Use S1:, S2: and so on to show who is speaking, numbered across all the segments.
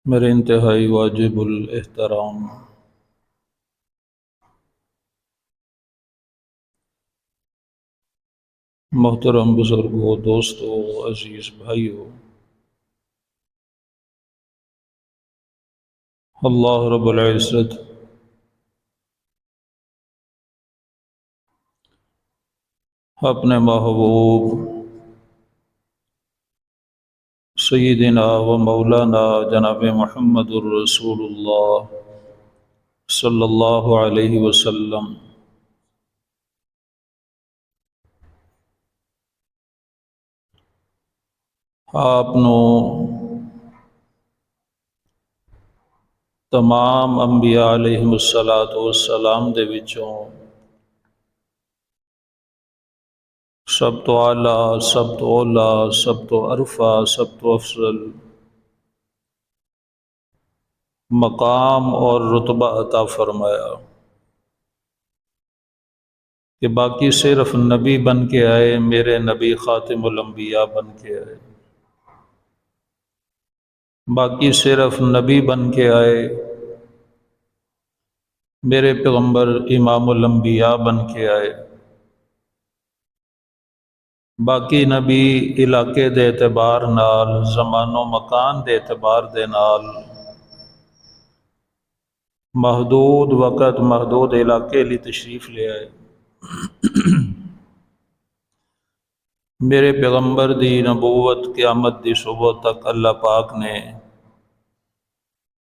S1: میرے انتہائی واجب الاحترام محترم بزرگوں، دوستوں، عزیز بھائیوں، اللہ رب العزت اپنے محبوب سیدنا و مولانا جناب محمد الرسول اللہ صلی اللہ علیہ وسلم آپ نو تمام انبیاء علیہم السلام دے وچوں سب تو اعلیٰ، سب تو اولا، سب تو عرفہ، سب تو افضل مقام اور رتبہ عطا فرمایا کہ باقی صرف نبی بن کے آئے، میرے نبی خاتم الانبیاء بن کے آئے، باقی صرف نبی بن کے آئے، میرے پیغمبر امام الانبیاء بن کے آئے، باقی نبی علاقے دے اعتبار نال، زمان و مکان دے اعتبار دے نال، محدود وقت محدود علاقے لی تشریف لے آئے۔ میرے پیغمبر دی نبوت قیامت دی صبح تک اللہ پاک نے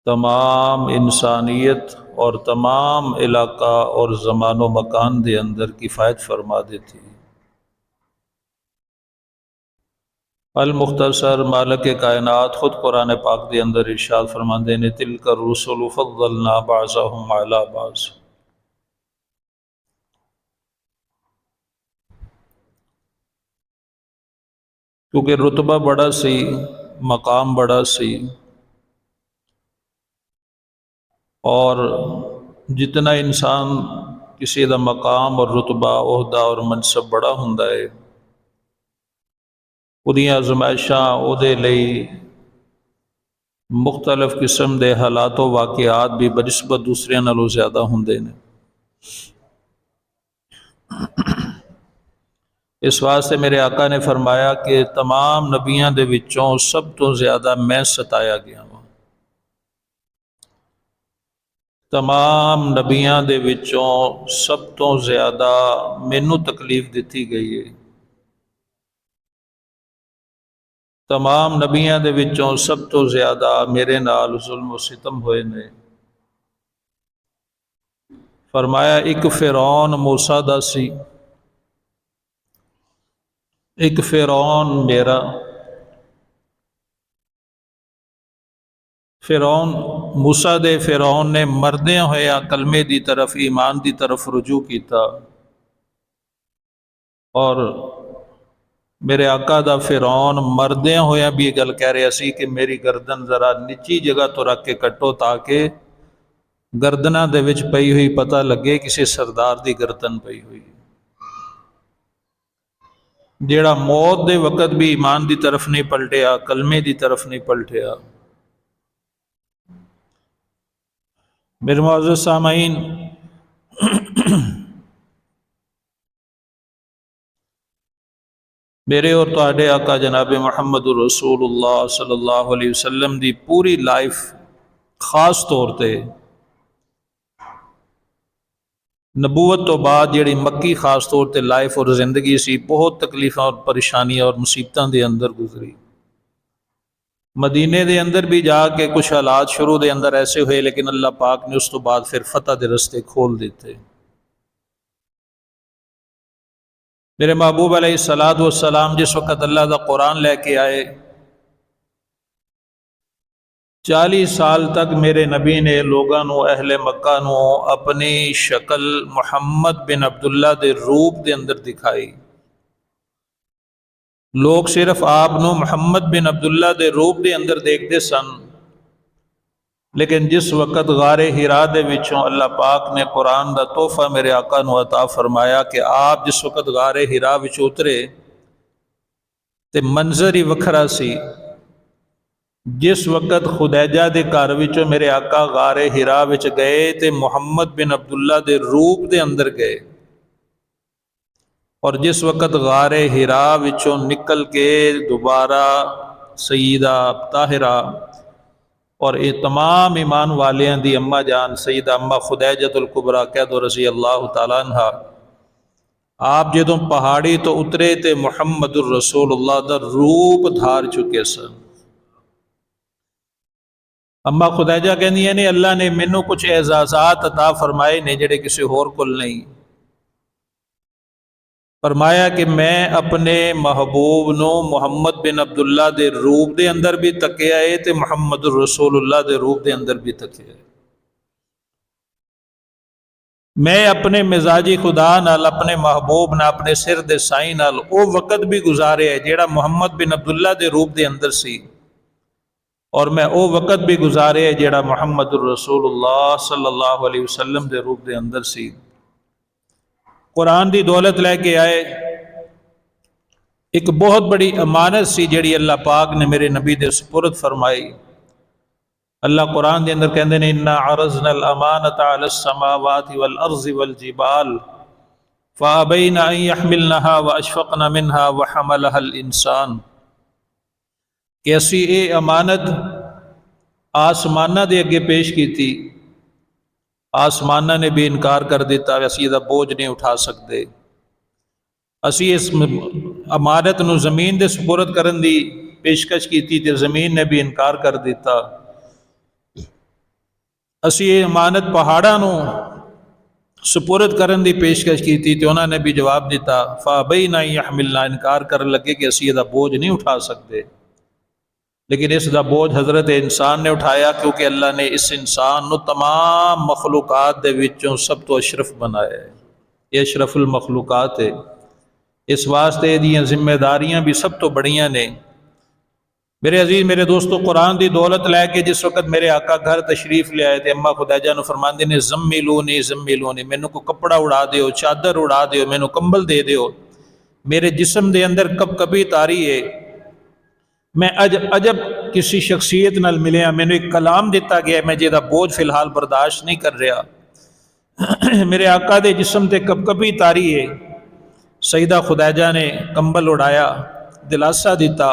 S1: تمام انسانیت اور تمام علاقہ اور زمان و مکان دے اندر کفایت فرما دیتی۔ المختصر مالک کائنات خود قرآن پاک دے اندر ارشاد فرماندے نے تلک الرسل فضلنا بعضهم علی بعض، کیونکہ رتبہ بڑا سی، مقام بڑا سی، اور جتنا انسان کسی دا مقام اور رتبہ عہدہ اور منصب بڑا ہوندا ہے، اُدیاں آزمائشاں او دے لئی مختلف قسم دے حالات و واقعات بھی بنسبت دوسرے نالوں زیادہ ہوندے نے۔ اس واسطے میرے آقا نے فرمایا کہ تمام نبیاں دے وچوں سب تو زیادہ میں ستایا گیا ہوں، تمام نبیاں دے وچوں سب تو زیادہ مینوں تکلیف دتی گئی ہے، تمام نبیاں دے وچوں سب تو زیادہ میرے نال ظلم و ستم ہوئے نے۔ فرمایا ایک فرعون موسیٰ دا سی، ایک فرعون میرا۔ فرعون موسیٰ دے فرعون نے مردیاں ہویا کلمے دی طرف، ایمان دی طرف رجوع کیتا، اور میرے آقا دا فرعون مردیاں ہویا بھی یہ گل کہہ رہا سی کہ میری گردن ذرا نچی جگہ تو رکھ کے کٹو تاکہ گردنہ دے وچ پئی ہوئی پتہ لگے کسی سردار دی گردن پئی ہوئی، جیڑا موت دے وقت بھی ایمان دی طرف نہیں پلٹیا، کلمے دی طرف نہیں پلٹیا۔ میرے معزز سامعین، میرے اور تہاڈے آقا جناب محمد الرسول اللہ صلی اللہ علیہ وسلم دی پوری لائف خاص طور تے نبوت تو بعد جیڑی مکی خاص طور تے لائف اور زندگی سی، بہت تکلیفاں اور پریشانیاں اور مصیبتاں دے اندر گزری۔ مدینے دے اندر بھی جا کے کچھ حالات شروع دے اندر ایسے ہوئے، لیکن اللہ پاک نے اس تو بعد پھر فتح دے رستے کھول دیتے۔ میرے محبوب علیہ السلام جس وقت اللہ دا قرآن لے کے آئے، 40 سال تک میرے نبی نے لوگاں نو، اہل مکہ نو اپنی شکل محمد بن عبداللہ دے روپ دے اندر دکھائی۔ لوگ صرف آپ نو محمد بن عبداللہ دے روپ دے اندر دیکھتے سن، لیکن جس وقت غار حرا دے وچوں اللہ پاک نے قرآن دا تحفہ میرے آقا نو عطا فرمایا کہ آپ جس وقت غار حرا وچ اترے تے منظر ہی وکھرا سی، جس وقت خدیجہ دے گھر وچوں میرے آقا غار ہرا وچ گئے تے محمد بن عبداللہ دے روپ دے اندر گئے، اور جس وقت غار ہرا وچوں نکل کے دوبارہ سیدہ طاہرہ اور یہ تمام ایمان والیاں دی اماں جان سیدہ اماں خدیجۃ الکبریٰ کہہ دو رضی اللہ تعالیٰ عنہا، آپ جدوں پہاڑی تو اترے تے محمد الرسول اللہ دا روپ دھار چکے سن۔ اماں خدیجہ کہندیاں نے اللہ نے مینوں کچھ اعزازات عطا فرمائے نے جڑے کسی ہور کول نہیں۔ فرمایا کہ میں اپنے محبوب نو محمد بن عبداللہ دے روپ دے اندر بھی تکیا ہے تے محمد الرسول اللہ دے روپ دے اندر بھی تکیا ہے۔ میں اپنے مزاجی خدا نال اپنے محبوب نال اپنے سر دے سائیں نال او وقت بھی گزارے ہے جیڑا محمد بن عبداللہ دے روپ دے اندر سی، اور میں او وقت بھی گزارے ہے جیڑا محمد الرسول اللہ صلی اللہ علیہ وسلم دے روپ دے اندر سی۔ قرآن دی دولت لے کے آئے، ایک بہت بڑی امانت سی جیڑی اللہ پاک نے میرے نبی دے سپرد فرمائی۔ اللہ قرآن دے اندر کہندے نے انا عرضنا الامانۃ علی السماوات والارض والجبال فابین ان یحملنها واشفقن منها وحملها الانسان، کہ اسی اے امانت آسمانہ دے اگے پیش کیتی، آسمانہ نے بھی انکار کر دیتا، اسی دا بوجھ نہیں اٹھا سکتے۔ اسی اس امانت نو زمین دے سپرد کرن دی پیشکش کیتی تے زمین نے بھی انکار کر دیتا۔ اسی یہ امانت پہاڑاں نو سپرد کرن دی پیشکش کیتی تے انہوں نے بھی جواب دیتا، فابینا یحملنا، انکار کرن لگے کہ اسی دا بوجھ نہیں اٹھا سکتے۔ لیکن اس دا بوجھ حضرت انسان نے اٹھایا، کیونکہ اللہ نے اس انسان نو تمام مخلوقات دے وچوں سب تو اشرف بنایا ہے، یہ اشرف المخلوقات ہے۔ اس واسطے دیاں ذمہ داریاں بھی سب تو بڑیاں نے۔ میرے عزیز میرے دوستو، قرآن دی دولت لے کے جس وقت میرے آقا گھر تشریف لے آئے تھے، اماں خدیجہ نو فرماندے نے زملونی زملونی، مینوں کو کپڑا اڑا دیو، چادر اڑا دیو، مینوں کمبل دے دیو، میرے جسم دے اندر کب کبھی تاری ہے۔ میں عجب کسی شخصیت نال ملیا، مینوں ایک کلام دیتا گیا، میں جیدہ بوجھ فی الحال برداشت نہیں کر رہا۔ میرے آقا دے جسم تے کب کبھی تاری ہے۔ سیدہ خدیجہ نے کمبل اڑایا، دلاسا دیتا،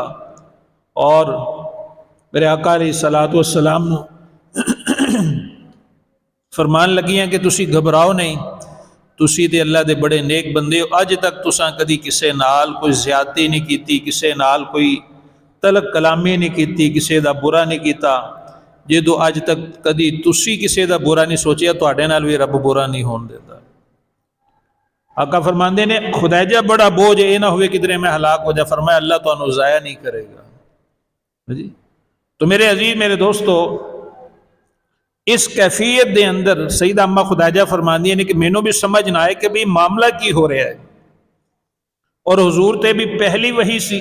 S1: اور میرے آقا علیہ الصلوۃ والسلام نو فرمان لگیاں کہ تسی گھبراؤ نہیں، تسی تے اللہ دے بڑے نیک بندے ہو، اج تک تساں کدی کسے نال کوئی زیادتی نہیں کیتی، کسے نال کوئی تلک کلامی نہیں کیتی، کسے دا برا نہیں کیتا۔ جدو اج تک کدی تسی کسے دا برا نہیں سوچیا، تواڈے نال بھی رب برا نہیں ہون دیتا۔ آقا فرماندے نے خدیجہ بڑا بوجھ اے نہ ہوئے کدھرے میں ہلاک ہو جا، فرمایا اللہ تانوں ضائع نہیں کرے گا۔ جی تو میرے عزیز میرے دوستو، اس کیفیت دے اندر سیدہ اماں خدیجہ فرماندی نے کہ مینوں بھی سمجھ نہ آئے کہ بھی معاملہ کی ہو رہا ہے، اور حضور تے بھی پہلی وحی سی،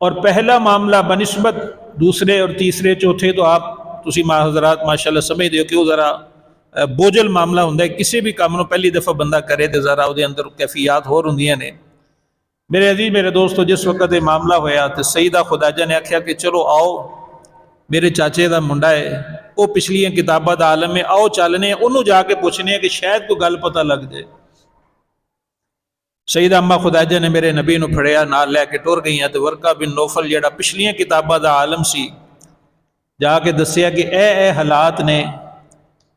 S1: اور پہلا معاملہ بنسبت دوسرے اور تیسرے چوتھے تو آپ تسی حضرات ماشاءاللہ سمجھ دیو کہ وہ ذرا بوجھل معاملہ ہوں ہے، کسی بھی کام نو پہلی دفعہ بندہ کرے تو ذرا وہ اندر کیفیات ہور ہوندیاں نے۔ میرے عزیز میرے دوستو، جس وقت یہ معاملہ ہویا تو سیدہ خدیجہ نے آکھیا کہ چلو آؤ، میرے چاچے دا منڈا ہے، وہ پچھلیاں کتاباں دا عالم ہے، آؤ چلنے انہوں جا کے پوچھنے کہ شاید کوئی گل پتہ لگ جائے۔ سیدہ اماں خدیجہ نے میرے نبی نو پھڑیا، نال لے کے ٹر گئیاں، تو ورقہ بن نوفل جڑا پچھلیاں کتاباں دا عالم سی، جا کے دسیا کہ اے حالات نے،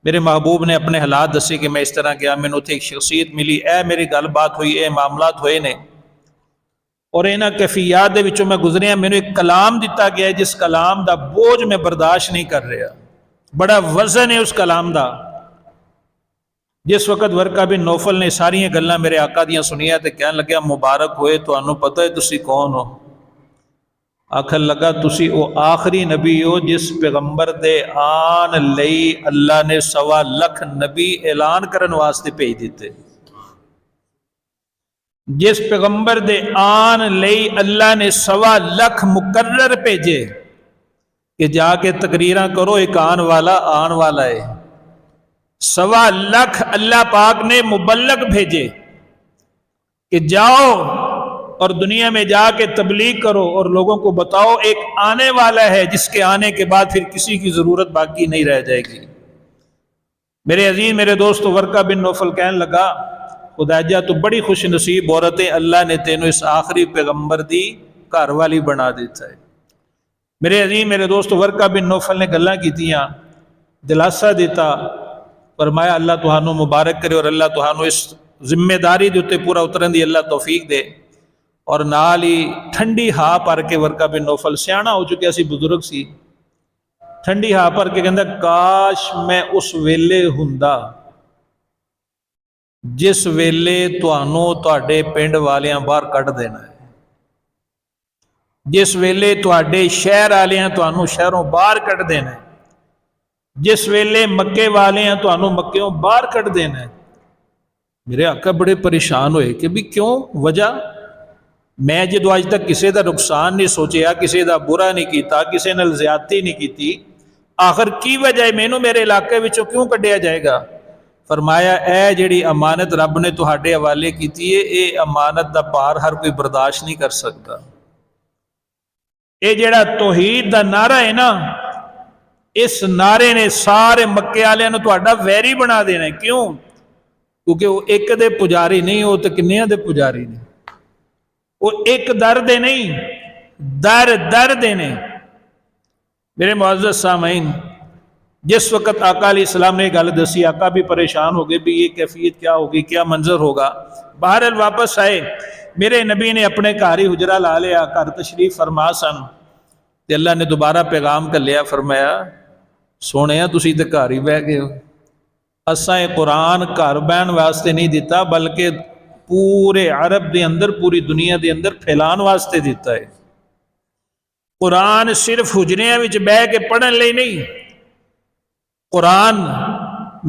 S1: میرے محبوب نے اپنے حالات دسے کہ میں اس طرح گیا، میں نے اتنے ایک شخصیت ملی، اے میری گل بات ہوئی، اے معاملات ہوئے نے، اور انہاں کیفیات دے وچوں میں گزریا، میں نے ایک کلام دیتا گیا ہے جس کلام دا بوجھ میں برداشت نہیں کر رہا، بڑا وزن ہے اس کلام دا۔ جس وقت ورقہ بن نوفل نے ساری گلاں میرے آقا دیاں سنیا تے کہنے لگیا مبارک ہوئے، تانوں پتہ ہے تسی کون ہو؟ آکھن لگا تسی او آخری نبی ہو جس پیغمبر دے آن لئی اللہ نے 1.25 لاکھ نبی اعلان کرن واسطے بھیج دیتے، جس پیغمبر دے آن لئی اللہ نے 1.25 لاکھ مقرر بھیجے کہ جا کے تقریراں کرو، ایک آن والا ہے۔ 1.25 لاکھ اللہ پاک نے مبلغ بھیجے کہ جاؤ اور دنیا میں جا کے تبلیغ کرو اور لوگوں کو بتاؤ ایک آنے والا ہے جس کے آنے کے بعد پھر کسی کی ضرورت باقی نہیں رہ جائے گی۔ میرے عزیز میرے دوست ورقہ بن نوفل کہنے لگا خدیجہ تو بڑی خوش نصیب عورت ہے، اللہ نے تینوں اس آخری پیغمبر دی گھر والی بنا دیتا ہے۔ میرے عزیز میرے دوست ورقہ بن نوفل نے گلاں کیتیاں، دلاسا دیتا، فرمایا اللہ تہانوں مبارک کرے اور اللہ تہانوں اس ذمہ داری دے اتے پورا اترن دی اللہ توفیق دے۔ اور نال ہی ٹھنڈی ہا پر کے ورقہ بن نوفل سیاح ہو چکے سی، بزرگ سی، ٹھنڈی ہا پر کے کہندا کاش میں اس ویلے ہوندا جس ویلے تہانوں تہاڈے پنڈ والیاں باہر کڈ دینا ہے، جس ویلے تہاڈے شہر والیاں تہانوں شہروں باہر کڈ دینا ہے، جس ویلے مکے والیاں تہانوں مکیوں باہر کڈ دینا ہے۔ میرے آقا بڑے پریشان ہوئے کہ بھی کیوں، وجہ؟ میں جدو اج تک کسی دا نقصان نہیں سوچیا، کسی دا برا نہیں کیتا، کسی نال زیادتی نہیں کیتی، آخر کی وجہ ہے مینوں میرے علاقے وچوں کیوں کڈیا جائے گا؟ فرمایا اے جڑی امانت رب نے تہاڈے حوالے کیتی ہے، اے امانت دا پار ہر کوئی برداشت نہیں کر سکتا۔ اے جڑا توحید دا نعرہ ہے نا، اس نعرے نے سارے مکے والوں نے تہاڈا ویری بنا دینا ہے۔ کیوں؟ کیونکہ وہ ایک دے پجاری نہیں، وہ تو کنیاں دے پجاری نے، وہ ایک در دے نہیں، در در دے نے۔ میرے معزز سامعین، جس وقت آقا علیہ السلام نے گل دسی، آقا بھی پریشان ہو گئے بھی یہ کیفیت کیا ہوگی، کیا منظر ہوگا۔ بہرحال واپس آئے، میرے نبی نے اپنے گھر ہی حجرہ لا لیا، گھر تشریف فرما سن، تے اللہ نے دوبارہ پیغام کر لیا، فرمایا سونے تسی تے گھر ہی بہ گئے ہو، اساں یہ قرآن گھر بہن واسطے نہیں دیتا بلکہ پورے عرب دے اندر، پوری دنیا دے اندر پھیلان واسطے دیتا ہے۔ قرآن صرف حجریاں وچ بہ کے پڑھن لئی نہیں، قرآن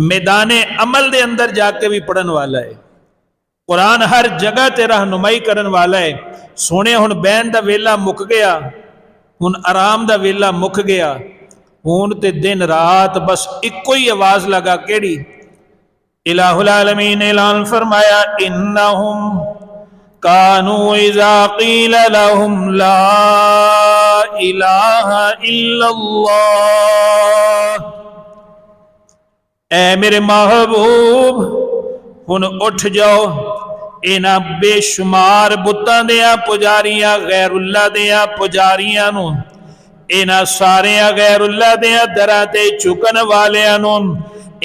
S1: میدان عمل دے اندر جا کے بھی پڑھن والا ہے، قرآن ہر جگہ تے رہنمائی کرن والا ہے۔ سونے ہن بہن دا ویلا مک گیا، ہن آرام دا ویلا مک گیا، ہن تے دن رات بس ایک ہی آواز لگا، کیڑی؟ الہ العالمین اعلان فرمایا انہم کانوا اذا قیل لهم لا الہ الا اللہ۔ اے میرے محبوب ہن اٹھ جاؤ، انہاں بے شمار بتاں دیاں پجاریاں، غیر اللہ دیاں پجاریاں نوں، انہاں ساریاں غیر اللہ دیاں دراں تے چکن والیاں نوں،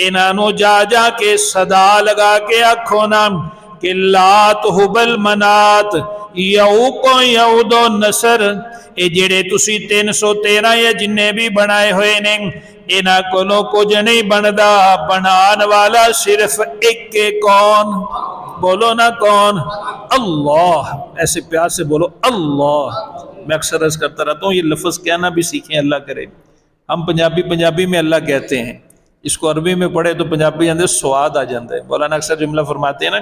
S1: انہاں نوں جا جا کے صدا لگا کے آکھو نا کہ لات حبل منات یعوق و یعود و نصر، اے جڑے تسی 313 یا جننے بھی بنائے ہوئے نے، انہاں کولوں کچھ نہیں بندا، بنان والا صرف ایک کے، کون؟ بولو نا کون؟ اللہ۔ ایسے پیار سے بولو اللہ۔ میں اکثر عرض کرتا رہتا ہوں یہ لفظ کہنا بھی سیکھیں، اللہ کرے۔ ہم پنجابی میں اللہ کہتے ہیں، اس کو عربی میں پڑھے تو پنجابی اندر سواد آ جاتا ہے۔ مولانا اکثر جملہ فرماتے ہیں نا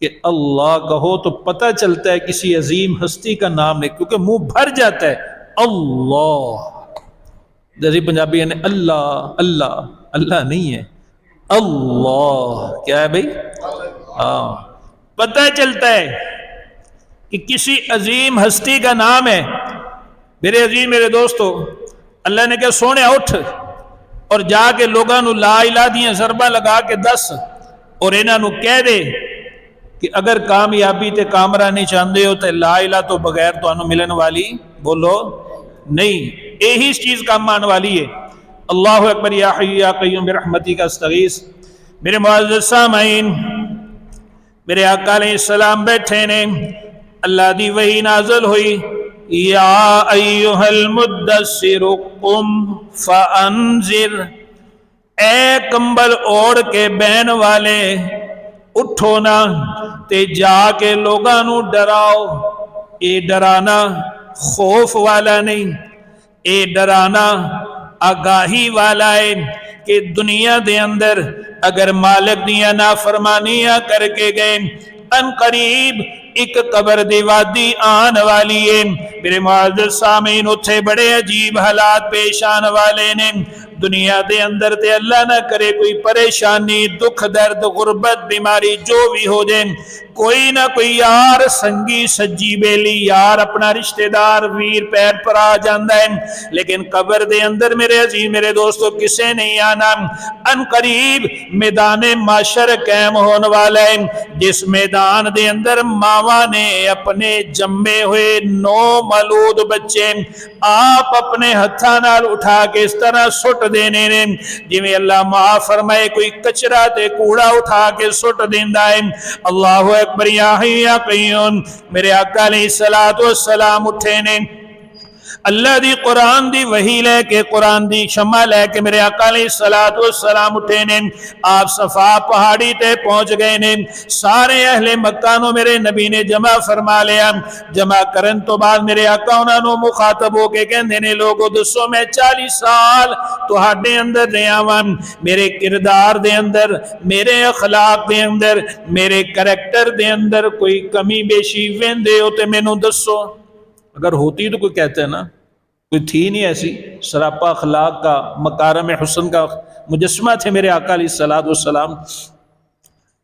S1: کہ اللہ کہو تو پتہ چلتا ہے کسی عظیم ہستی کا نام نہیں، کیونکہ منہ بھر جاتا ہے اللہ۔ جیسے پنجابی نے اللہ اللہ، اللہ نہیں ہے اللہ، کیا ہے بھائی؟ ہاں، پتہ چلتا ہے کہ کسی عظیم ہستی کا نام ہے۔ میرے عظیم میرے دوستو، اللہ نے کہا سونے اٹھ اور جا کے لوگاں نو لا الہ دیاں ضربہ لگا کے دس، اور انہاں نو کہہ دے کہ اگر کامیابی تے کامرانی چاہندے ہو تو لا الہ تو بغیر تو انہوں ملن والی بولو نہیں، یہی چیز کام آنے والی ہے۔ اللہ اکبر، یا حی یا قیوم برحمتی کا استغیث۔ میرے معزز سامعین، میرے آقا علیہ السلام بیٹھے نے، اللہ دی وحی نازل ہوئی، یا ایہا المدثر قم فانذر، اے کمبل اوڑھ کے بہن والے اٹھو نا تے جا کے لوگاں نو ڈراؤ۔ اے ڈرانا خوف والا نہیں، اے ڈرانا آگاہی والا ہے کہ دنیا دے اندر اگر مالک دیاں نافرمانیاں کر کے گئے، ان قریب ایک قبر دی وادی آن والی ہے۔ میرے معزز سامعین، اتھے بڑے عجیب حالات پیش آن والے نے، دنیا دے اندر تے اللہ نہ کرے کوئی پریشانی دکھ درد غربت بیماری جو بھی ہو جائے کوئی نہ کوئی یار سنگی سجی بیلی یار اپنا رشتہ دار ویر پیر پر آ جاندہ ہے لیکن قبر دے اندر میرے عزیز میرے دوستو کسے نہیں آنا ان قریب میدان معاشر قائم ہونے والا ہے جس میدان دے اندر ماما نے اپنے جمے ہوئے 9 مولود بچے آپ اپنے ہتھاں نال اٹھا کے اس طرح سٹ دینے نے جویں اللہ معاف فرمائے کوئی کچرا تے کوڑا اٹھا کے سٹ دیندا ہے اللہ اکبر یا حی یا قیوم میرے آقا علیہ السلام اٹھے نے اللہ دی قرآن دی وحی لے کے قرآن دی شمع لے کے میرے آقا علیہ السلام اٹھے نے آپ صفا پہاڑی تے پہنچ گئے نے سارے اہل مکہ نو میرے نبی نے جمع فرما لیا جمع کرن تو بعد میرے آقا انہاں نو مخاطب ہو کے کہندے نے لوگو دسو میں 40 سال تہاڈے اندر رہیا واں میرے کردار دے اندر میرے اخلاق دے اندر میرے کریکٹر دے اندر کوئی کمی بیشی ویندے ہو تے مینوں دسو اگر ہوتی تو کوئی کہتا ہے نا کوئی تھی نہیں ایسی سراپا اخلاق کا مکارم حسن کا مجسمہ تھے میرے آقا علیہ السلام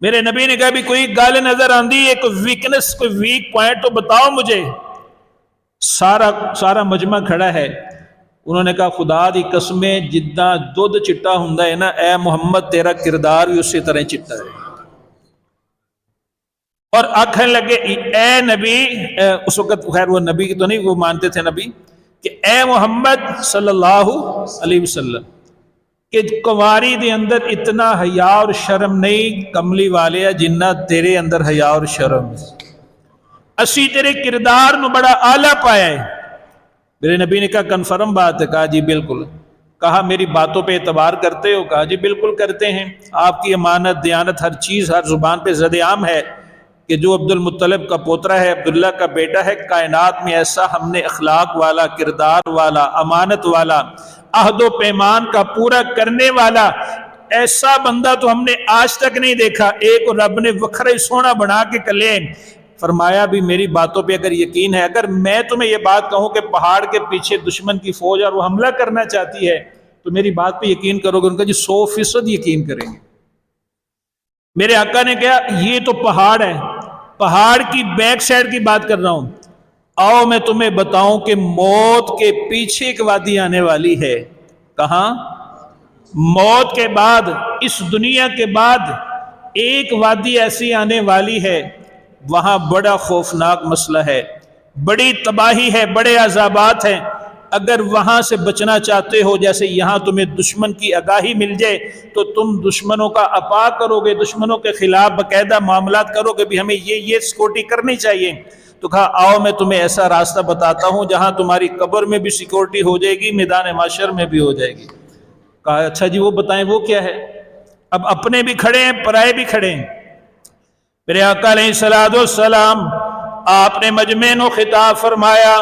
S1: میرے نبی نے کہا بھی کوئی گال نظر آندی ہے کوئی ویکنس کوئی ویک پوائنٹ تو بتاؤ مجھے سارا مجمع کھڑا ہے انہوں نے کہا خدا دی قسمیں جدہ دودھ چٹا ہوندا ہے نا اے محمد تیرا کردار بھی اسی طرح چٹا ہے اور آنکھیں لگے اے نبی اس وقت خیر وہ نبی کی تو نہیں وہ مانتے تھے نبی کہ اے محمد صلی اللہ علیہ وسلم کہ کنواری دے اندر اتنا حیا اور شرم نہیں کملی والے جنہ تیرے اندر حیا اور شرم اسی تیرے کردار نو بڑا اعلیٰ پایا ہے میرے نبی نے کہا کنفرم بات ہے کہا جی بالکل کہا میری باتوں پہ اعتبار کرتے ہو کہا جی بالکل کرتے ہیں آپ کی امانت دیانت ہر چیز ہر زبان پہ زد عام ہے کہ جو عبد المطلب کا پوترا ہے عبداللہ کا بیٹا ہے کائنات میں ایسا ہم نے اخلاق والا کردار والا امانت والا عہد و پیمان کا پورا کرنے والا ایسا بندہ تو ہم نے آج تک نہیں دیکھا ایک رب نے وکھرا سونا بنا کے کلے فرمایا بھی میری باتوں پہ اگر یقین ہے اگر میں تمہیں یہ بات کہوں کہ پہاڑ کے پیچھے دشمن کی فوج اور وہ حملہ کرنا چاہتی ہے تو میری بات پہ یقین کرو گے ان کا جی 100% یقین کریں گے میرے آقا نے کہا یہ تو پہاڑ ہے پہاڑ کی بیک سائڈ کی بات کر رہا ہوں آؤ میں تمہیں بتاؤں کہ موت کے پیچھے ایک وادی آنے والی ہے کہاں موت کے بعد اس دنیا کے بعد ایک وادی ایسی آنے والی ہے وہاں بڑا خوفناک مسئلہ ہے بڑی تباہی ہے بڑے عذابات ہیں اگر وہاں سے بچنا چاہتے ہو جیسے یہاں تمہیں دشمن کی آگاہی مل جائے تو تم دشمنوں کا اپا کرو گے دشمنوں کے خلاف باقاعدہ معاملات کرو گے بھی ہمیں یہ سیکورٹی کرنی چاہیے تو کہا آؤ میں تمہیں ایسا راستہ بتاتا ہوں جہاں تمہاری قبر میں بھی سیکورٹی ہو جائے گی میدان محشر میں بھی ہو جائے گی کہا اچھا جی وہ بتائیں وہ کیا ہے اب اپنے بھی کھڑے ہیں پرائے بھی کھڑے ہیں میرے آقا علیہ السلام آپ نے مجمع نو خطاب فرمایا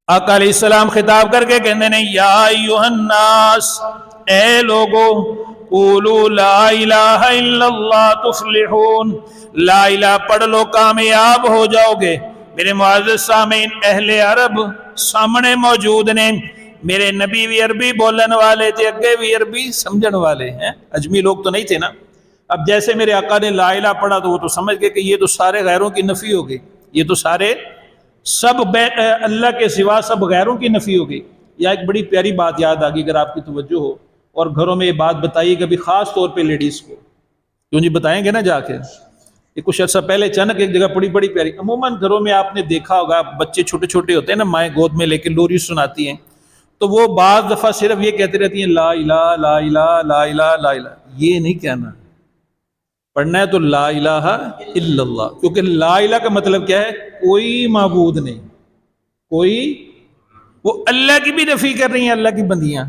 S1: آقا علیہ السلام خطاب کر کے کہنے نے یا ایوہ الناس اے لوگو قولو لا الہ الا اللہ تفلحون لا الہ پڑھ لو کامیاب ہو جاؤ گے میرے معزز سامعین اہل عرب سامنے موجود نے میرے نبی بھی عربی بولن والے تھے اگے بھی عربی سمجھن والے ہیں اجمی لوگ تو نہیں تھے نا اب جیسے میرے آقا نے لا الہ پڑھا تو وہ تو سمجھ گئے کہ یہ تو سارے غیروں کی نفی ہو گئی یہ تو سارے سب اللہ کے سوا سب غیروں کی نفی ہو گئی یا ایک بڑی پیاری بات یاد آگی اگر آپ کی توجہ ہو اور گھروں میں یہ بات بتائیے گا بھی خاص طور پہ لیڈیز کو کیوں جی بتائیں گے نا جا کے یہ کچھ عرصہ پہلے اچانک ایک جگہ بڑی پیاری عموماً گھروں میں آپ نے دیکھا ہوگا بچے چھوٹے چھوٹے ہوتے ہیں نا مائیں گود میں لے کے لوری سناتی ہیں تو وہ بعض دفعہ صرف یہ کہتے رہتی ہیں لا الہ لا الہ لا الہ لا الہ یہ نہیں کہنا پڑھنا ہے تو لا الہ الا اللہ کیونکہ لا الہ کا مطلب کیا ہے کوئی معبود نہیں کوئی وہ اللہ کی بھی نفی کر رہی ہیں اللہ کی بندیاں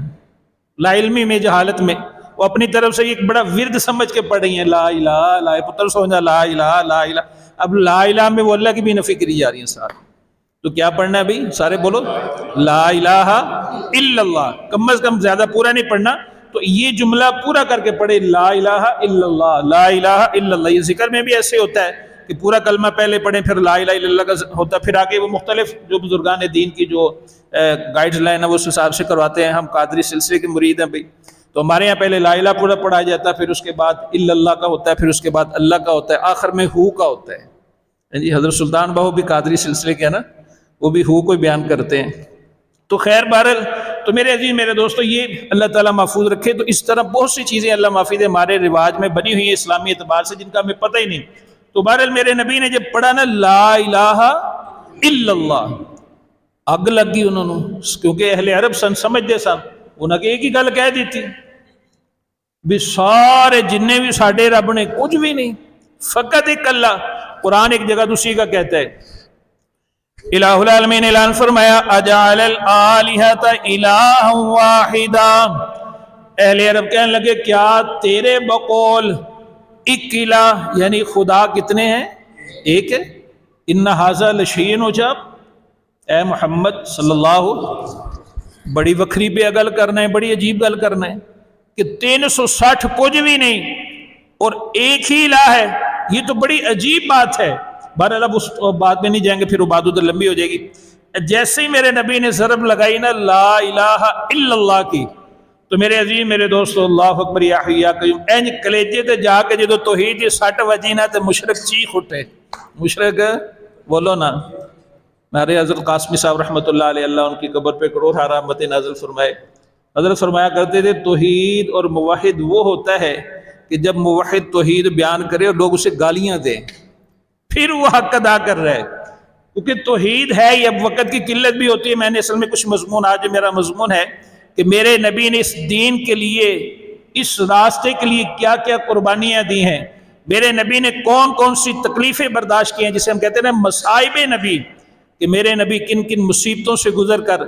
S1: لا علمی میں جہالت میں وہ اپنی طرف سے ایک بڑا ورد سمجھ کے پڑھ رہی ہیں لا الہ لا پتر سمجھا لا الہ لا الہ اب لا الہ میں وہ اللہ کی بھی نفی کری جا رہی ہیں سارے تو کیا پڑھنا ہے بھائی سارے بولو لا الہ الا اللہ کم از کم زیادہ پورا نہیں پڑھنا تو یہ جملہ پورا کر کے پڑھے لا الہ الا اللہ لا الہ الا اللہ یہ ذکر میں بھی ایسے ہوتا ہے کہ پورا کلمہ پہلے پڑھیں پھر لا الہ الا اللہ کا ہوتا ہے، پھر آگے وہ مختلف جو بزرگان دین کی جو گائیڈ لائن ہے وہ اس حساب سے کرواتے ہیں. ہم قادری سلسلے کے مرید ہیں بھائی، تو ہمارے یہاں پہلے لا الہ پورا پڑھا جاتا ہے، پھر اس کے بعد الا اللہ کا ہوتا ہے، پھر اس کے بعد اللہ کا ہوتا ہے، آخر میں ہو کا ہوتا ہے. جی حضرت سلطان باہو بھی قادری سلسلے کے ہیں نا، وہ بھی ہو کو بیان کرتے ہیں. تو خیر بہرحال، تو میرے عزیز میرے دوستو، یہ اللہ تعالیٰ محفوظ رکھے. تو اس طرح بہت سی چیزیں اللہ محفوظ ہمارے رواج میں بنی ہوئی ہیں اسلامی اعتبار سے، جن کا ہمیں پتہ ہی نہیں. تو بہرحال میرے نبی نے جب پڑھا نا لا الہ الا اللہ، اگ لگ گئی انہوں نے، کیونکہ اہل عرب سن سمجھتے سن، انہوں نے ایک ہی گل کہہ دی تھی بھی سارے جننے بھی ساڈے رب نے کچھ بھی نہیں، فقط ایک اللہ. قرآن ایک جگہ دوسری کا کہتا ہے، الہ العالمین اعلان فرمایا اجعل الالہۃ الہا واحدا. اہل عرب کہنے لگے کیا تیرے بقول ایک الہ یعنی خدا کتنے ہیں؟ ایک ہے. ان ھذا لشیء عجاب، اے محمد صلی اللہ، بڑی وکھری پہ گل کرنا ہے، بڑی عجیب گل کرنا ہے کہ 360 کچھ بھی نہیں اور ایک ہی الہ ہے. یہ تو بڑی عجیب بات ہے. بہرحال اب اس بات میں نہیں جائیں گے، پھر وہ بات ادھر لمبی ہو جائے گی. جیسے ہی میرے نبی نے ضرب لگائی نا لا الہ الا اللہ کی، تو میرے عزیز میرے دوستو، اللہ اکبر یا حی یا قیوم، اینج کلیجے تے جا کے جدو توحید یہ سٹ وجی نا تے مشرک چیخ اٹھے. مشرک بولو نا. میرے حضرت قاسمی صاحب رحمۃ اللہ علیہ، اللہ ان کی قبر پہ کروڑ رحمتیں نازل فرمائے، حضرت فرمایا کرتے تھے توحید اور موحد وہ ہوتا ہے کہ جب موحد توحید بیان کرے اور لوگ اسے گالیاں دیں، پھر وہ حق ادا کر رہا ہے. کیونکہ توحید ہے یہ، اب وقت کی قلت بھی ہوتی ہے. میں نے اصل میں کچھ مضمون، آج میرا مضمون ہے کہ میرے نبی نے اس دین کے لیے، اس راستے کے لیے کیا کیا قربانیاں دی ہیں، میرے نبی نے کون کون سی تکلیفیں برداشت کی ہیں، جسے ہم کہتے ہیں نا مصائب نبی، کہ میرے نبی کن کن مصیبتوں سے گزر کر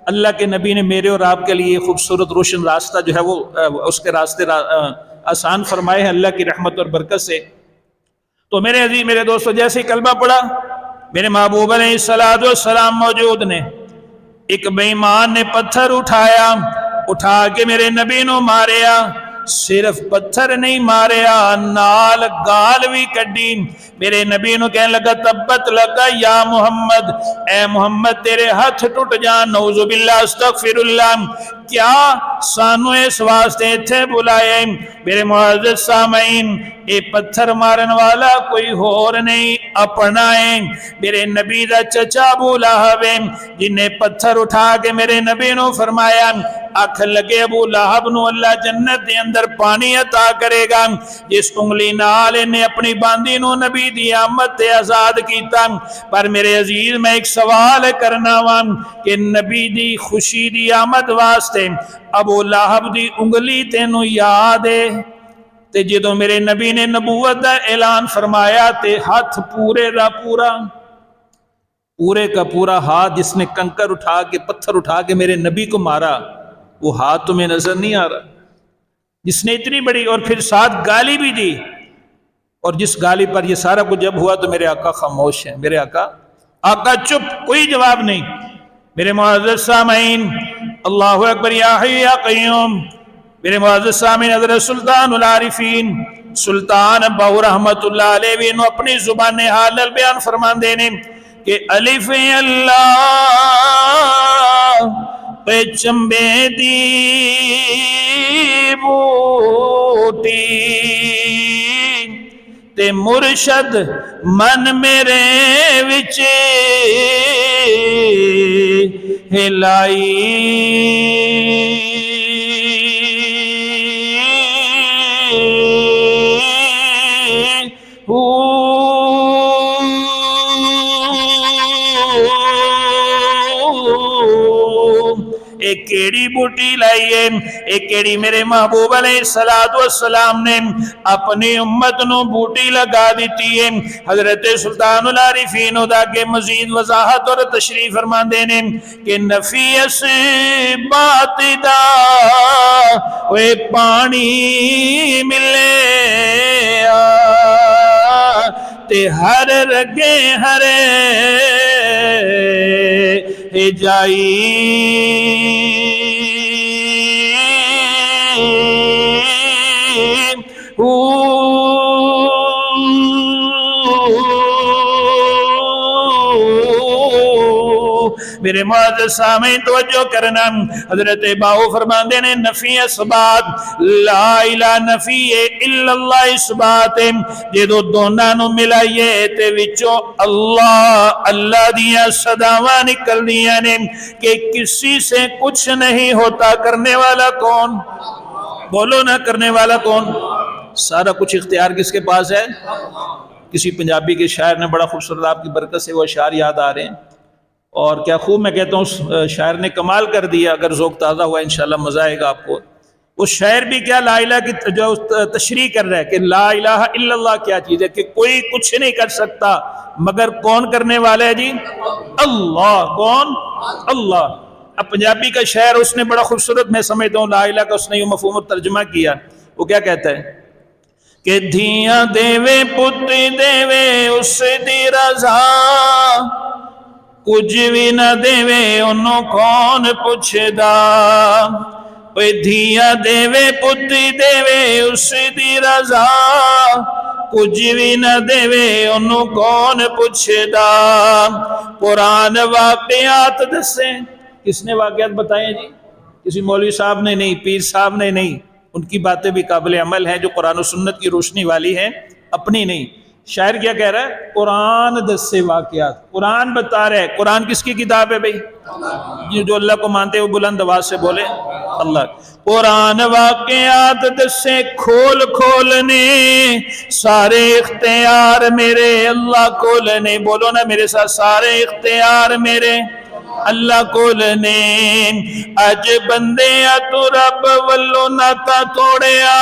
S1: اللہ کے نبی نے میرے اور آپ کے لیے خوبصورت روشن راستہ جو ہے وہ اس کے راستے آسان فرمائے ہیں اللہ کی رحمت اور برکت سے. تو میرے عزیز میرے دوستو، جیسے کلمہ پڑھا، میرے محبوب علیہ السلام موجود نے، ایک بے ایمان نے پتھر اٹھایا، اٹھا کے میرے نبی نو ماریا. صرف پتھر نہیں ماریا، نال گال بھی کڈی. میرے نبی نو کہنے لگا تبت لگا یا محمد، اے محمد تیرے ہاتھ ٹوٹ جان، نعوذ باللہ استغفر اللہ. کیا سانو اس واسطے تھے بلائے میرے معزز سامعین، اے پتھر مارن والا کوئی اور نہیں، اپنا ہے میرے نبی دا چچا ابو لہب، جنہیں پتھر اٹھا کے میرے نبی نو فرمایا آنکھ لگے ابو لہب نو اللہ جنت دے اندر پانی عطا کرے گا جس انگلی نال نے اپنی باندی نو نبی دی آمد تے آزاد کیتا. پر میرے عزیز میں ایک سوال کرنا وان کہ نبی دی خوشی دی آمد واسطے ابو لہب دی انگلی تینو یاد ہے؟ تے جدو میرے نبی نے نبوت دا اعلان فرمایا تے ہاتھ پورے کا پورا ہاتھ جس نے کنکر اٹھا کے پتھر اٹھا کے میرے نبی کو مارا، وہ ہاتھ تمہیں نظر نہیں آ رہا؟ جس نے اتنی بڑی اور پھر ساتھ گالی بھی دی، اور جس گالی پر یہ سارا کچھ جب ہوا تو میرے آقا خاموش ہیں. میرے آقا چپ، کوئی جواب نہیں. میرے معزز سامعین، اللہ اکبر یا حی یا قیوم، میرے معزز سامعین، حضرت سلطان العارفین سلطان باہو رحمت اللہ علیہ بھی انہوں اپنی زبان حال بیان فرمان دینے کہ الف اللہ پہ چمبے دی بوٹی تے مرشد من میرے وچ ہلائی ایک کیڑی بوٹی لائیے، ایک کیڑی میرے محبوب علیہ السلام نے اپنی امت نو بوٹی لگا دیتی ہے. حضرت سلطان العارفین دا کے مزید وضاحت اور تشریح فرما دینے کہ نفیس بات دا وے پانی ملے تے ہر رگے ہرے جائی میرے معزز سامعین توجہ کرنا، حضرت باؤ فرماندے نے نفی اثبات، لا الہ نفی الا اللہ اثبات، جے دو دونوں نو ملائیے تے وچوں اللہ دیاں صداواں نکل دیاں نے کہ کسی سے کچھ نہیں ہوتا، کرنے والا کون؟ بولو نا، کرنے والا کون؟ سارا کچھ اختیار کس کے پاس ہے؟ کسی پنجابی کے شاعر نے بڑا خوبصورت، آپ کی برکت سے وہ اشعار یاد آ رہے ہیں، اور کیا خوب میں کہتا ہوں اس شاعر نے کمال کر دیا، اگر ذوق تازہ ہوا انشاءاللہ مزہ آئے گا آپ کو۔ اس شاعر بھی کیا لا الہ کی جو تشریح کر رہا ہے کہ لا الہ الا اللہ کیا چیز ہے، کہ کوئی کچھ نہیں کر سکتا مگر کون کرنے والا ہے جی؟ اللہ۔ کون؟ اللہ۔ اب پنجابی کا شاعر اس نے بڑا خوبصورت، میں سمجھتا ہوں لا الہ کا اس نے یہ مفہوم ترجمہ کیا، وہ کیا کہتا ہے کہ دھیاں دیوے پتری دیوے اس دی رضا، کچھ بھی نہ دیوے انہوں کون پوچھدا، دھیاں دیوے پتری دیوے اس دی رضا، کچھ بھی نہ دیوے انہوں کون پوچھدا، قرآن واقعات دسے، کس نے واقعات بتائے جی؟ کسی مولوی صاحب نے نہیں، پیر صاحب نے نہیں، ان کی باتیں بھی قابل عمل ہیں جو قرآن و سنت کی روشنی والی ہیں، اپنی نہیں۔ شاعر کیا کہہ رہا ہے؟ قرآن دسے واقعات، قرآن بتا رہا ہے۔ قرآن کس کی کتاب ہے بھائی؟ جو اللہ کو مانتے ہیں وہ بلند آواز سے بولے اللہ۔ قرآن واقعات دسے کھول کھولنے، سارے اختیار میرے اللہ کھولنے، بولو نا میرے ساتھ، سارے اختیار میرے اللہ کھولنے، اج بندے تو رب ولو ناتا توڑیا،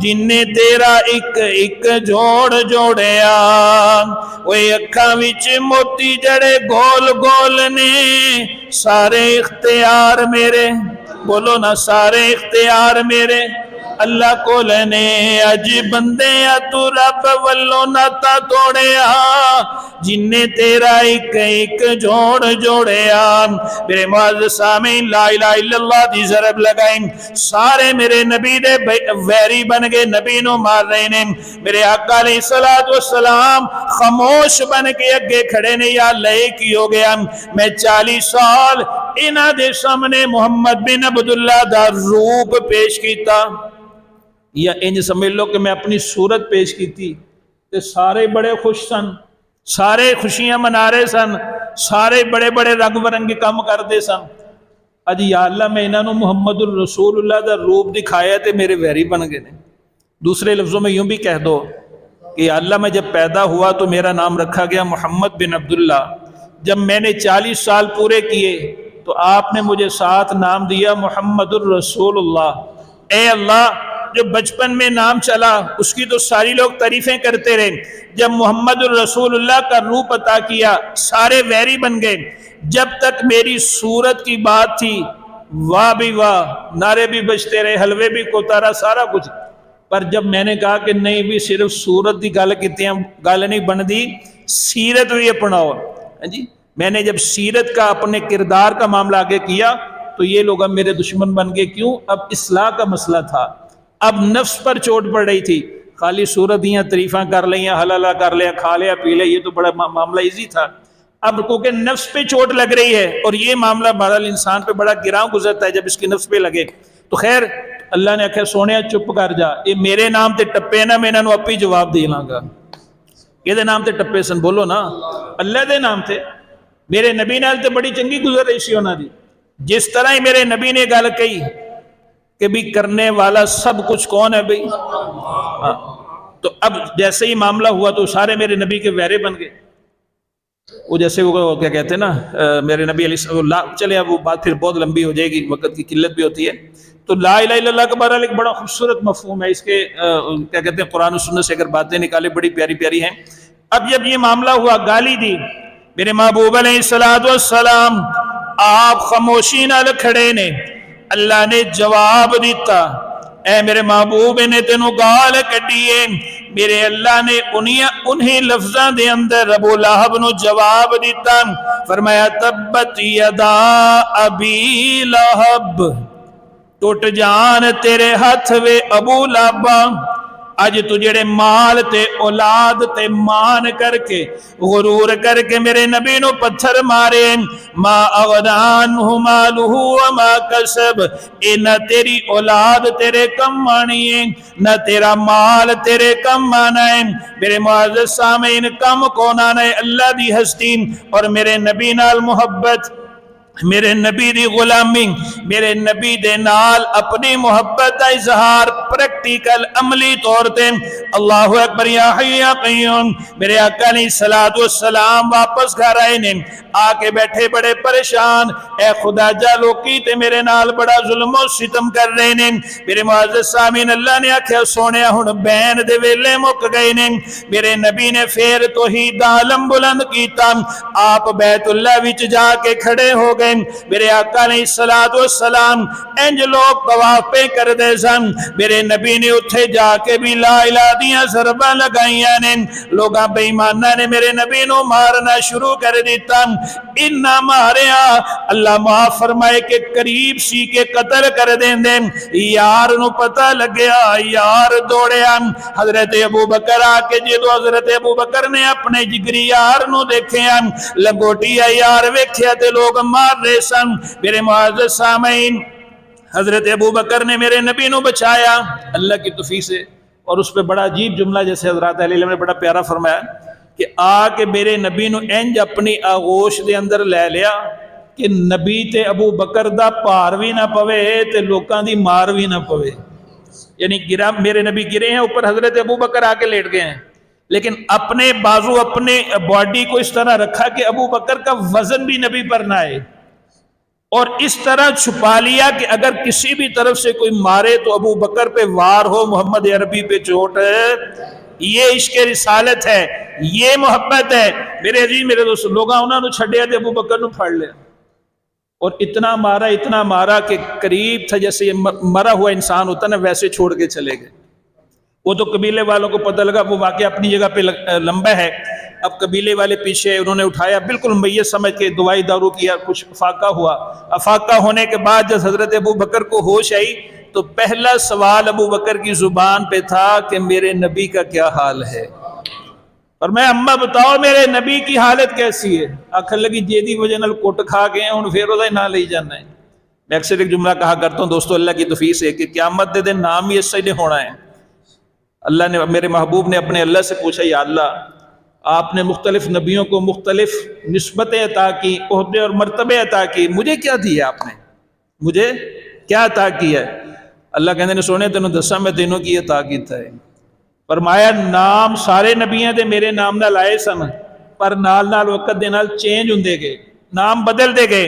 S1: جن نے تیرا ایک ایک جوڑ جوڑیا، وہ اکھاں وچ موتی جڑے گول گول نے، سارے اختیار میرے، بولو نا سارے اختیار میرے اللہ کو لینے، اج بندے تو رب ولو ناتا توڑیا، جن نے تیرا ایک ایک جوڑ جوڑیا۔ میرے معزز سامعین لا الہ الا اللہ دی ضرب لگائیں، سارے میرے نبی دے ویری بن گئے، نبی نو مار رہے نے۔ میرے آقا علیہ السلام خاموش بن کے اگے کھڑے نے، یا لئے کی ہو گیا، میں 40 سال انہاں دے سامنے محمد بن عبداللہ دا روپ پیش کیتا، یا انج سمجھ لو کہ میں اپنی صورت پیش کی تھی، تے سارے بڑے خوش سن، سارے خوشیاں منا رہے سن، سارے بڑے بڑے رنگ برنگے کام کرتے سن۔ اج یا اللہ میں انہاں نو محمد الرسول اللہ دا روپ دکھایا تے میرے ویری بن گئے نے۔ دوسرے لفظوں میں یوں بھی کہہ دو کہ یا اللہ میں جب پیدا ہوا تو میرا نام رکھا گیا محمد بن عبداللہ، جب میں نے 40 سال پورے کیے تو آپ نے مجھے ساتھ نام دیا محمد الرسول اللہ۔ اے اللہ جو بچپن میں نام چلا اس کی تو ساری لوگ تعریفیں کرتے رہے، جب محمد الرسول اللہ کا روپ عطا کیا سارے ویری بن گئے، جب تک میری صورت کی بات تھی واہ بھی واہ، نعرے بھی بجتے رہے، حلوے بھی کوتا رہا، سارا کچھ، پر جب میں نے کہا کہ نہیں بھی صرف صورت دی گل کیتی ہیں، گل نہیں بن دی، سیرت بھی اپناؤ، جی میں نے جب سیرت کا اپنے کردار کا معاملہ آگے کیا تو یہ لوگ اب میرے دشمن بن گئے۔ کیوں؟ اب اصلاح کا مسئلہ تھا، اب نفس پر چوٹ پڑ رہی تھی، خالی صورت دیاں تعریفاں کر لیا، حلالہ کر لیا، کھا لیا پی لیا، یہ تو بڑا معاملہ ایزی تھا۔ اب کیونکہ نفس پہ چوٹ لگ رہی ہے، اور یہ معاملہ بہرحال انسان پہ بڑا گراں گزرتا ہے جب اس کی نفس پہ لگے، تو خیر اللہ نے آخیا سونے چپ کر جا، یہ میرے نام تے ٹپے نا، میں انہوں نے اپی جواب دے لاں گا۔ یہ نام تے ٹپے سن، بولو نا اللہ دے نام تے۔ میرے نبی نال تے بڑی چنگی گزر رہی سی انہاں دی، جس طرح ہی میرے نبی نے گل کہی کہ بھی کرنے والا سب کچھ کون ہے بھئی، تو اب جیسے ہی معاملہ ہوا تو سارے میرے نبی کے ویرے بن گئے۔ وہ جیسے وہ کیا کہتے ہیں نا میرے نبی علیہ السلام، چلے اب وہ بات پھر بہت لمبی ہو جائے گی، وقت کی قلت بھی ہوتی ہے۔ تو لا الہ الا اللہ کا بہرحال ایک بڑا خوبصورت مفہوم ہے، اس کے کیا کہتے ہیں قرآن و سنت سے اگر باتیں نکالے بڑی پیاری پیاری ہیں۔ اب جب یہ معاملہ ہوا، گالی دی میرے محبوب علیہ السلام، آپ خاموشی نال کھڑے نے، اللہ نے جواب دیتا، اے میرے محبوب نے تینوں گال کٹیے، میرے اللہ نے انہیں لفظاں دے اندر ابو لہب نو جواب دیتا، فرمایا تبت یدا ابی لہب، ٹوٹ جان تیرے ہاتھ وے ابو لہب، اج تو جڑے مال تے اولاد تے مان کر کے غرور کر کے میرے نبی نو پتھر مارے، ما اغنان مالہ وما کسب، اے نہ تیری اولاد تیرے کم آنی ہے، نہ تیرا مال تیرے کم آنا ہے۔ میرے معزز سامعین، کم کون آنا ہے؟ اللہ دی ہستی اور میرے نبی نال محبت، میرے نبی دی غلامی، میرے نبی دے نال اپنی محبت دا اظہار پریکٹیکل عملی طور تے۔ اللہ اکبر، یا حی یا قیوم۔ میرے آقا علیہ السلام واپس گھر آئے نے، آ کے بیٹھے بڑے پریشان، اے خدا جا لوکی تے میرے نال بڑا ظلم و ستم کر رہے نے۔ میرے معزز سامعین، اللہ نے آکھیا سونیا ہن بین دے ویلے مک گئے نے۔ میرے نبی نے پھر توحید دا علم بلند کیتا، آپ بیت اللہ وچ جا کے کھڑے ہو گئے۔ میرے آقا علیہ السلام انج لوگ طواف پہ کر دے سن، میرے نبی نے اتھے جا کے بھی لا الہ دیاں ضرباں لگائیاں نے، لوگاں بے ایماناں نے میرے نبی نو مارنا شروع کر دیتا۔ انہاں ماریا، اللہ معاف فرمائے کہ قریب سی کے قتل کر دیں دیں، یار نو پتہ لگیا، یار دوڑیا۔ حضرت ابو بکر آ کے جدو حضرت ابو بکر نے اپنے جگری یار نو دیکھیا، لنگوٹیا یار ویکھیا تے لوگ مار رہے سن۔ میرے معزز سامعین، حضرت ابو بکر نے میرے نبی نو بچایا اللہ کی توفیق سے، اور اس پہ بڑا عجیب جملہ جیسے حضرات علیہ نے بڑا پیارا فرمایا کہ آ کے میرے نبی نو انج اپنی آغوش دے اندر لے لیا کہ نبی تے ابو بکر دا پار بھی نہ پوے تے لوکاں دی مار بھی نہ پوے، یعنی گرا میرے نبی گرے ہیں اوپر، حضرت ابو بکر آ کے لیٹ گئے ہیں، لیکن اپنے بازو اپنے باڈی کو اس طرح رکھا کہ ابو بکر کا وزن بھی نبی پر نہ آئے، اور اس طرح چھپا لیا کہ اگر کسی بھی طرف سے کوئی مارے تو ابو بکر پہ وار ہو، محمد عربی پہ چوٹ ہے۔ یہ عشق رسالت ہے، یہ محبت ہے۔ میرے عزیز میرے دوست، لوگاں انہوں نے چھڑیا تھے، ابو بکر نو پھڑ لیا اور اتنا مارا کہ قریب تھا جیسے یہ مرا ہوا انسان ہوتا نا، ویسے چھوڑ کے چلے گئے۔ وہ تو قبیلے والوں کو پتہ لگا، وہ واقعہ اپنی جگہ پہ لمبا ہے۔ اب قبیلے والے پیچھے، انہوں نے اٹھایا بالکل میت سمجھ کے، دوائی دارو کیا، کچھ افاقہ ہوا۔ افاقہ ہونے کے بعد جب حضرت ابو بکر کو ہوش آئی تو پہلا سوال ابو بکر کی زبان پہ تھا کہ میرے نبی کا کیا حال ہے، اور میں اماں بتاؤ میرے نبی کی حالت کیسی ہے؟ آخر لگی جیدی وجہ نال کوٹ کھا گئے ہیں، ہن پھر وہ نہ لے جانا ہے۔ میں اکثر ایک جملہ کہا کرتا ہوں دوستو اللہ کی توفیق سے کہ قیامت دے دن نام ہی اس سے ہونا ہے۔ اللہ نے، میرے محبوب نے اپنے اللہ سے پوچھا، یا اللہ آپ نے مختلف نبیوں کو مختلف نسبتیں عطا کی، عہدے اور مرتبے عطا کی، مجھے کیا دیا آپ نے؟ مجھے کیا عطا کیا ہے؟ اللہ کہنے نے سونے تینوں دسا میں تینوں کی عطا کیتا ہے۔ فرمایا نام سارے نبیوں دے میرے نام نال آئے سن، پر نال نال وقت دے نال چینج ہوندے گئے، نام بدل دے گئے،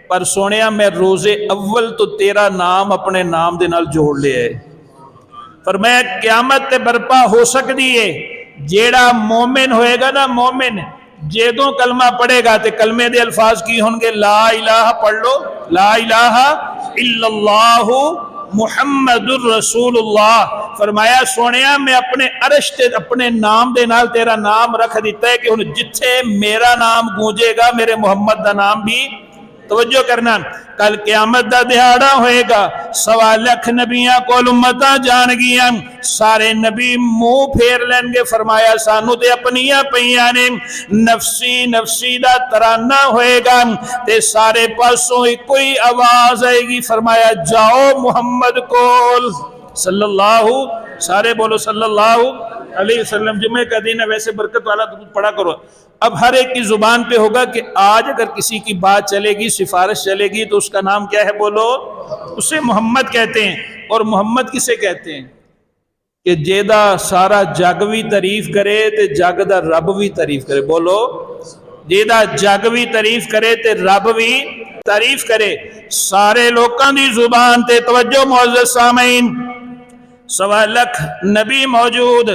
S1: پر سونیا میں روز اول تو تیرا نام اپنے نام دے نال جوڑ لیا ہے۔ فرمایا قیامت تے برپا ہو سکتی ہے، جیڑا مومن ہوئے گا نا، مومن جیدوں کلمہ پڑھے گا تے کلمے دے الفاظ کی ہوں گے، لا الہ پڑھ لو، لا الہ الا اللہ محمد الرسول اللہ۔ فرمایا سونیا میں اپنے عرش تے اپنے نام دے نال تیرا نام رکھ دیتا ہے کہ ہن جتھے میرا نام گونجے گا میرے محمد دا نام بھی، توجہ کرنا، کل قیامت دا دہاڑا ہوئے گا، 1.25 لاکھ نبیاں کول امتاں جان گیاں، سارے نبی منہ پھیر لین گے، فرمایا سانو تے اپنیاں پیاں نے، نفسی نفسی دا ترانہ ہوئے گا، تے سارے پاسوں کوئی آواز آئے گی، فرمایا جاؤ محمد کول صلی اللہ، سارے بولو صلی اللہ علیہ وسلم۔ جمعہ کا دن ہے، ویسے برکت والا درود پڑھا کرو۔ اب ہر ایک کی زبان پہ ہوگا کہ آج اگر کسی کی بات چلے گی، سفارش چلے گی تو اس کا نام کیا ہے؟ بولو، اسے محمد کہتے ہیں۔ اور محمد کسے کہتے ہیں؟ کہ جیدہ سارا جگ بھی تعریف کرے تے جگ دا رب بھی تعریف کرے، بولو، جیدہ جگ بھی تعریف کرے تے رب بھی تعریف کرے۔ سارے لوکاں دی زبان تے توجہ معزز سامعین، 1.25 لاکھ نبی موجود،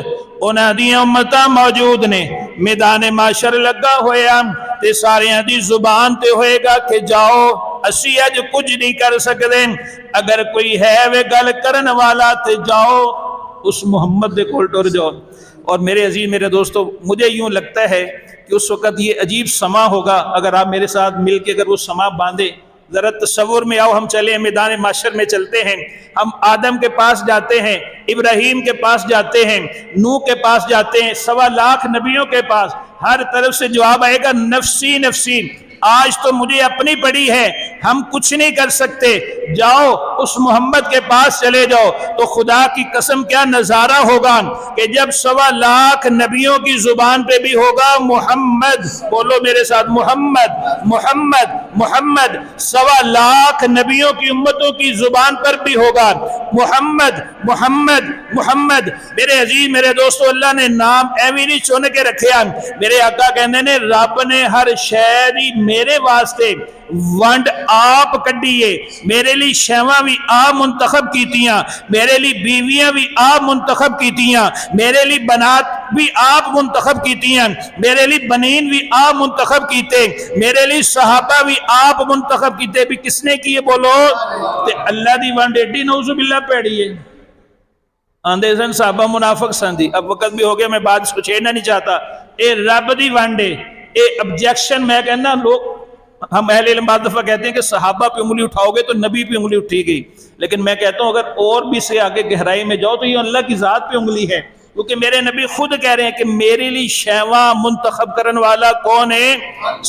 S1: انہاں دی امتاں موجود نے، میدان معاشر لگا ہویا تے ساریاں دی زبان تے ہوئے گا کہ جاؤ اسی اج کچھ نہیں کر سکتے، اگر کوئی ہے وہ گل کرن والا تے جاؤ اس محمد دے کول ٹر جاؤ۔ اور میرے عزیز میرے دوستو، مجھے یوں لگتا ہے کہ اس وقت یہ عجیب سما ہوگا، اگر آپ میرے ساتھ مل کے اگر وہ سما باندھے ذرا تصور میں آؤ، ہم چلے میدان محشر میں چلتے ہیں، ہم آدم کے پاس جاتے ہیں، ابراہیم کے پاس جاتے ہیں، نوح کے پاس جاتے ہیں، 1.25 لاکھ نبیوں کے پاس، ہر طرف سے جواب آئے گا نفسی نفسی، آج تو مجھے اپنی پڑی ہے، ہم کچھ نہیں کر سکتے، جاؤ اس محمد کے پاس چلے جاؤ۔ تو خدا کی قسم کیا نظارہ ہوگا کہ جب 1.25 لاکھ نبیوں کی زبان پہ بھی ہوگا محمد، بولو میرے ساتھ محمد محمد محمد، 1.25 لاکھ نبیوں کی امتوں کی زبان پر بھی ہوگا محمد محمد محمد۔ میرے عزیز میرے دوستو، اللہ نے نام ایویں نہیں چن کے رکھے ہیں، میرے آقا کہنے نے رب نے ہر شے دی میرے واسطے ونڈ آپ کڈیے، میرے لیے شیواں بھی آپ منتخب کیتیاں، میرے لیے بیویاں بھی آپ منتخب کیتیاں، میرے لیے بنات بھی آپ منتخب کیتیاں، میرے لیے بنین بھی آپ منتخب کیتے، میرے لیے صحابہ بھی آپ منتخب کیتے، بھی کس نے کیے بولو؟ تے اللہ دی ونڈ ایڈی نعوذ باللہ پیڑیے، آندے سن صحابہ منافق سن دی، اب وقت بھی ہو گیا، میں بات کو چھیڑنا نہیں چاہتا، اے رب دی ونڈے، اے ابجیکشن میں کہنا، لوگ ہم اہل علم بعض دفعہ کہتے ہیں کہ صحابہ پہ انگلی اٹھاؤ گے تو نبی پہ انگلی اٹھی گئی، لیکن میں کہتا ہوں اگر اور بھی سے آگے گہرائی میں جاؤ تو یہ اللہ کی ذات پہ انگلی ہے، کیونکہ میرے نبی خود کہہ رہے ہیں کہ میرے لیے شیواں منتخب کرن والا کون ہے؟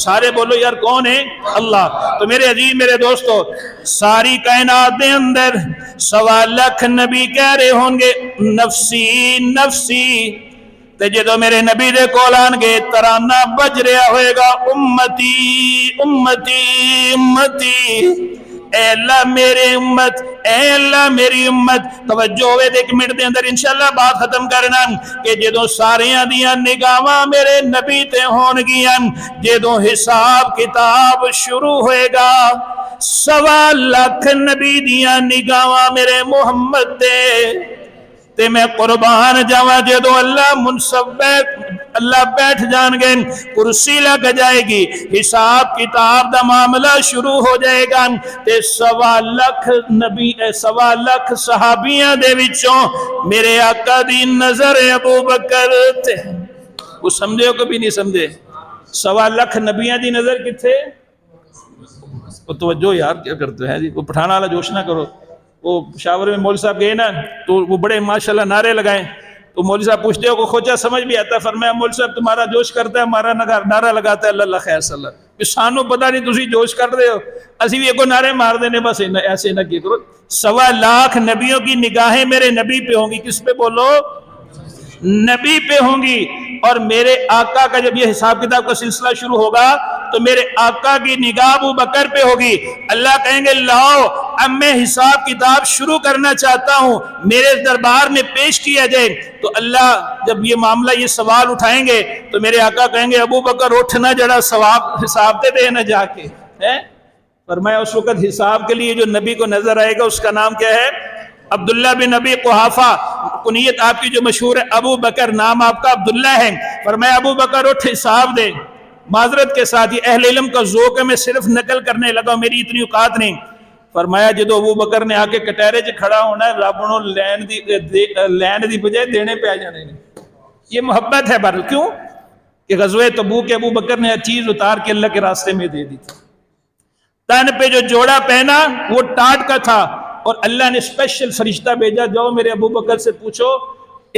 S1: سارے بولو یار کون ہے؟ اللہ۔ تو میرے عزیز میرے دوستو، ساری کائنات دے اندر 1.25 لاکھ نبی کہہ رہے ہوں گے نفسی نفسی، تے جدو میرے نبی دے کول آن گے ترانہ بج رہا ہوئے گا امتی امتی امتی، اے اللہ میرے امت، اے اللہ میری امت۔ توجہ ہوئے دے 1 منٹ دے اندر انشاءاللہ بات ختم کرنا کہ جدو ساریاں دیاں نگاہاں میرے نبی تے ہون گیاں، جدو حساب کتاب شروع ہوئے گا 1.25 لاکھ نبی دیاں نگاہاں میرے محمد تے میں قربان جاواں، جدو اللہ منصب اللہ بیٹھ جان گے، کرسی لگ جائے گی، حساب کتاب دا معاملہ شروع ہو جائے گا، تے 1.25 لاکھ نبی 1.25 لاکھ صحابیاں دے وچوں میرے آقا دی نظر ابو بکر تے، وہ سمجھے ہو کبھی نہیں سمجھے؟ 1.25 لاکھ نبیاں دی نظر کتھے؟ وہ توجہ یار کیا کرتے ہیں جی، وہ پٹھانا والا جوش نہ کرو۔ وہ پشاور میں مولوی صاحب گئے نا تو وہ بڑے ماشاءاللہ نعرے لگائیں، تو مولوی صاحب پوچھتے ہو کو کھوچا سمجھ بھی آتا ہے، فرمایا مولوی صاحب تمہارا جوش کرتا ہے، ہمارا نعرہ لگاتا ہے اللہ اللہ خیر صلی اللہ، سانو پتہ نہیں تسی جوش کر رہے ہو، اسی بھی ایک نعرے مار دینے، بس ایسے نہ کیا کرو۔ 1.25 لاکھ نبیوں کی نگاہیں میرے نبی پہ ہوں گی، کس پہ بولو؟ نبی پہ ہوں گی، اور میرے آقا کا جب یہ حساب کتاب کا سلسلہ شروع ہوگا تو میرے آقا کی نگاہ ابو بکر پہ ہوگی، اللہ کہیں گے لاؤ اب میں حساب کتاب شروع کرنا چاہتا ہوں، میرے دربار میں پیش کیا جائے، تو اللہ جب یہ معاملہ یہ سوال اٹھائیں گے تو میرے آقا کہیں گے ابو بکر اٹھنا جڑا ثواب حساب دے دینا جا کے، فرمایا اس وقت حساب کے لیے جو نبی کو نظر آئے گا اس کا نام کیا ہے؟ عبداللہ بن ابی قحافہ، کنیت آپ کی جو مشہور ہے ابو بکر، نام آپ کا عبداللہ ہے، فرمایا ابو بکر اٹھ حساب دے۔ معذرت کے ساتھ یہ اہل علم کا ذوق ہے، میں صرف نقل کرنے لگا، میری اتنی اوقات نہیں۔ فرمایا جدو ابو بکر نے آ کے کٹہرے چ کھڑا ہونا ہے، رب نو لین دی بجائے دینے پہ آ جانے، یہ محبت ہے بر کیوں کہ غزوہ تبوک کے ابو بکر نے ہر چیز اتار کے اللہ کے راستے میں دے دی تھی، تن پہ جو جوڑا پہنا وہ ٹاٹ کا تھا، اور اللہ نے اسپیشل فرشتہ بھیجا، جاؤ میرے ابو بکر سے پوچھو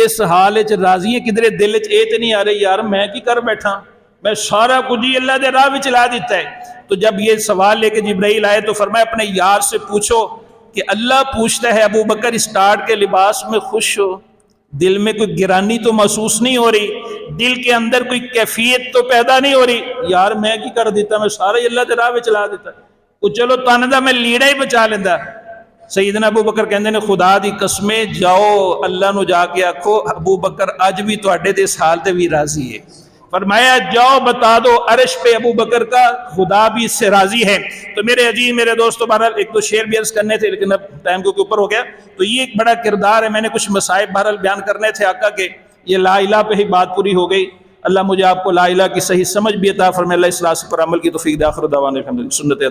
S1: اس حال وچ راضی ہیں، کدھر دل وچ اے تے نہیں آ رہی یار میں کی کر بیٹھا، میں سارا کچھ ہی اللہ دے راہ وچ لا دیتا ہے۔ تو جب یہ سوال لے کے جبرائیل آئے تو فرمایا اپنے یار سے پوچھو کہ اللہ پوچھتا ہے ابو بکر اسٹارٹ کے لباس میں خوش ہو، دل میں کوئی گرانی تو محسوس نہیں ہو رہی، دل کے اندر کوئی کیفیت تو پیدا نہیں ہو رہی، یار میں کی کر دیتا، میں سارا ہی اللہ دے راہ وچ لا دیتا، وہ چلو تاندا میں لیڑا ہی بچا لیندہ۔ سیدنا ابو بکر کہندے نے خدا دی قسمیں جاؤ اللہ نو جا کے آکھو ابو بکر اج بھی تواڈے دے اس حال تے بھی راضی ہے، فرمایا جاؤ بتا دو عرش پہ ابو بکر کا خدا بھی اس سے راضی ہے۔ تو میرے عزیز میرے دوستو، بہرحال ایک دو شعر بھی عرض کرنے تھے لیکن اب ٹائم کے اوپر ہو گیا، تو یہ ایک بڑا کردار ہے، میں نے کچھ مصائب بہرحال بیان کرنے تھے آقا کے، یہ لا الہ پہ ہی بات پوری ہو گئی۔ اللہ مجھے آپ کو لا الہ کی صحیح سمجھ بھی عطا فرمائے، اللہ اس راستے پر عمل کی توفیق دے، آخر دعوانا الحمدللہ، سنت